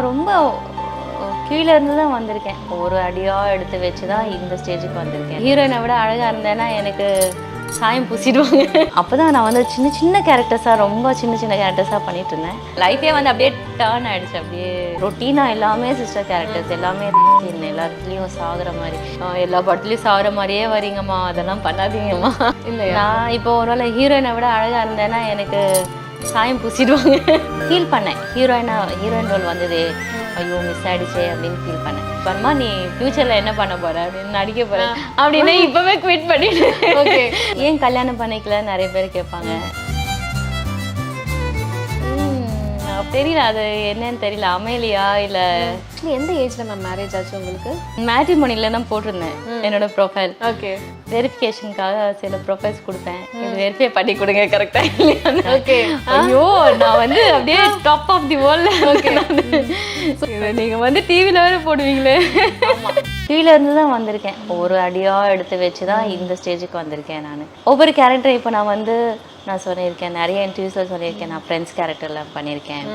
ரொம்ப கீழே இருந்து தான் வந்திருக்கேன். ஒரு அடியாக எடுத்து வச்சு தான் இந்த ஸ்டேஜுக்கு வந்திருக்கேன். ஹீரோயினை விட அழகாக இருந்தேன்னா எனக்கு சாயம் பூசிடுவாங்க. அப்போ தான் நான் வந்து சின்ன சின்ன கேரக்டர்ஸாக ரொம்ப சின்ன சின்ன கேரக்டர்ஸாக பண்ணிட்டு இருந்தேன். லைஃபே வந்து அப்படியே டேர்ன் ஆகிடுச்சு. அப்படியே ரொட்டீனாக எல்லாமே சிஸ்டர் கேரக்டர்ஸ் எல்லாமே எல்லா இடத்துலையும் சாகுற மாதிரி, எல்லா படத்துலையும் சாகுற மாதிரியே வரீங்கம்மா, அதெல்லாம் பண்ணாதீங்கம்மா. இல்லை நான் இப்போ ஒருவேளை ஹீரோயினை விட அழகாக இருந்தேன்னா எனக்கு சாயம் பூசிடுவாங்க. ஃபீல் பண்ணேன் ஹீரோயின் ரோல் வந்தது, ஐயோ மிஸ் ஆகிடுச்சே அப்படின்னு ஃபீல் பண்ணேன். அப்புறமா நீ ஃப்யூச்சரில் என்ன பண்ண போற அப்படின்னு, நடிக்க போற அப்படின்னு இப்போவே குவிட் பண்ணிட்டு ஓகே ஏன் கல்யாணம் பண்ணிக்கல நிறைய பேர் கேட்பாங்க. தெரியல, அது என்னன்னு தெரியல, அமையலையா இல்லை எந்த ஏஜ்ல மேம் மேரேஜ் ஆச்சு உங்களுக்கு? மேட்ரிமோனியில் தான் போட்டிருந்தேன் என்னோட ப்ரொஃபைல். ஓகே, வெரிஃபிகேஷனுக்காக சில ப்ரொஃபைல்ஸ் கொடுப்பேன், இது வெரிஃபை பண்ணி கொடுங்க கரெக்டா இல்லையா. ஓகே, ஐயோ நான் வந்து அப்படியே top of the world. Okay நீங்கள் வந்து டிவியில் வேறு போடுவீங்களே. கீழே இருந்து தான் வந்திருக்கேன். ஒரு அடியாக எடுத்து வச்சு தான் இந்த ஸ்டேஜுக்கு வந்திருக்கேன். நான் ஒவ்வொரு கேரக்டர் இப்போ நான் சொல்லியிருக்கேன், நிறைய இன்டர்வியூஸில் சொல்லியிருக்கேன், நான் ஃப்ரெண்ட்ஸ் கேரக்டரில் பண்ணியிருக்கேன்.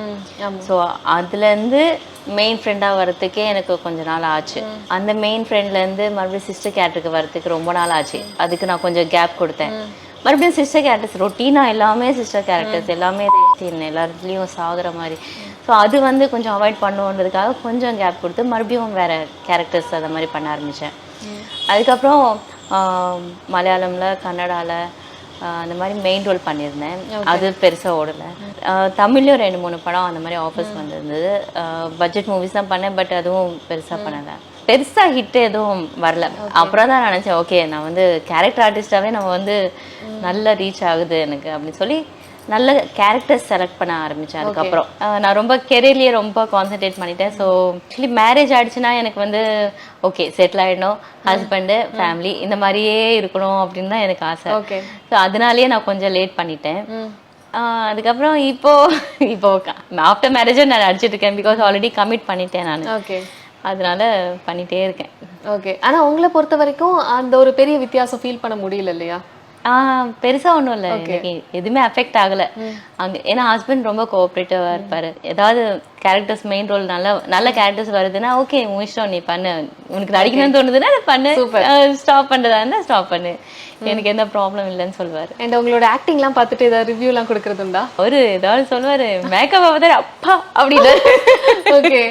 ஸோ அதுலேருந்து மெயின் ஃப்ரெண்டாக வரத்துக்கே எனக்கு கொஞ்ச நாள் ஆச்சு. அந்த மெயின் ஃப்ரெண்ட்லேருந்து மறுபடியும் சிஸ்டர் கேரக்டருக்கு வரத்துக்கு ரொம்ப நாள் ஆச்சு. அதுக்கு நான் கொஞ்சம் கேப் கொடுத்தேன். மறுபடியும் சிஸ்டர் கேரக்டர்ஸ் ரொட்டீனாக எல்லாமே சிஸ்டர் கேரக்டர்ஸ் எல்லாமே எல்லா இடத்துலையும் சாகுற மாதிரி. ஸோ அது வந்து கொஞ்சம் அவாய்ட் பண்ணுன்றதுக்காக கொஞ்சம் கேப் கொடுத்து மறுபடியும் வேறு கேரக்டர்ஸ் அதை மாதிரி பண்ண ஆரம்பித்தேன். அதுக்கப்புறம் மலையாளமில், கன்னடாவில் அந்த மாதிரி மெயின் ரோல் பண்ணியிருந்தேன். அது பெருசாக ஓடலை. தமிழ்லையும் 2-3 படம் அந்த மாதிரி ஆஃபர்ஸ் வந்திருந்தது. பட்ஜெட் மூவிஸ் தான் பண்ணேன், பட் அதுவும் பெருசாக பண்ணலை. பெருசாக ஹிட் எதுவும் வரல. அப்புறம் தான் நினச்சேன், ஓகே நான் வந்து கேரக்டர் ஆர்டிஸ்டாகவே நம்ம வந்து நல்ல ரீச் ஆகுது எனக்கு அப்படின்னு சொல்லி நல்ல கேரக்டர்ஸ் செலக்ட் பண்ண ஆரம்பித்தேன். அதுக்கப்புறம் நான் ரொம்ப கெரியர்லேயே ரொம்ப கான்சென்ட்ரேட் பண்ணிட்டேன். ஸோ ஆக்சுவலி மேரேஜ் ஆகிடுச்சுன்னா எனக்கு வந்து ஓகே செட்டில் ஆகிடணும், ஹஸ்பண்டு, ஃபேமிலி இந்த மாதிரியே இருக்கணும் அப்படின்னு தான் எனக்கு ஆசை. ஸோ அதனாலேயே நான் கொஞ்சம் லேட் பண்ணிட்டேன். அதுக்கப்புறம் இப்போ ஆஃப்டர் மேரேஜும் நான் நடிச்சிட்டு இருக்கேன். பிகாஸ் ஆல்ரெடி கமிட் பண்ணிட்டேன் நான். ஓகே, அதனால பண்ணிகிட்டே இருக்கேன். ஓகே, ஆனால் உங்களை பொறுத்த வரைக்கும் அந்த ஒரு பெரிய வித்தியாசம் ஃபீல் பண்ண முடியல இல்லையா? பெருசாக ஒன்றும் இல்லை, எனக்கு எதுவுமே அஃபெக்ட் ஆகலை அங்கே. ஏன்னா ஹஸ்பண்ட் ரொம்ப கோஆப்ரேட்டிவாக இருப்பார். ஏதாவது கேரக்டர்ஸ் மெயின் ரோல் நல்ல கேரக்டர்ஸ் வருதுன்னா ஓகே உன் இஷ்டம், நீ பண்ணு, உனக்கு நடிக்கணும்னு தோணுதுன்னா அதை பண்ணு, ஸ்டாப் பண்ணுறதா இருந்தால் ஸ்டாப் பண்ணு, எனக்கு எந்த ப்ராப்ளம் இல்லைன்னு சொல்லுவார். அண்ட் உங்களோட ஆக்டிங்லாம் பார்த்துட்டு ஏதாவது ரிவ்யூலாம் கொடுக்குறதுண்டா? அவரு ஏதாவது சொல்லுவார், மேக்கப் பார்த்தாரு அப்பா அப்படின்னு. ஓகே